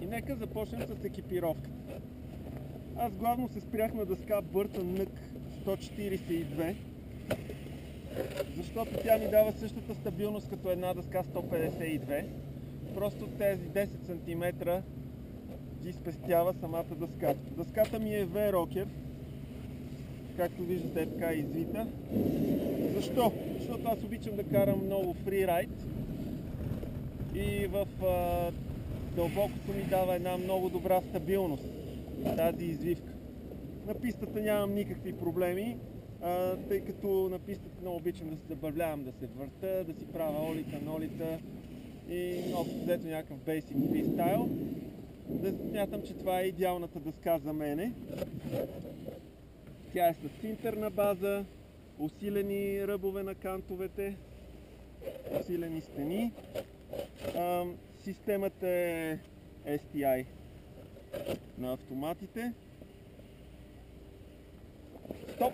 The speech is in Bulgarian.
И нека започнем с екипировката. Аз главно се спрях на дъска Burton Nook 142, защото тя ми дава същата стабилност като една дъска 152. Просто тези 10 см ги спестява самата дъска. Дъската ми е V-Rocker, както виждате е така извита. Защо? Защото аз обичам да карам много фрирайд и в дълбокото ми дава една много добра стабилност тази извивка. На пистата нямам никакви проблеми, тъй като на пистата много обичам да се забавлявам, да се върта, да си правя олита, нолита и общо взето някакъв basic freestyle. Да смятам, че това е идеалната дъска за мене. Тя е с синтерна база, усилени ръбове на кантовете, усилени стени. Системата е STI на автоматите. Стоп!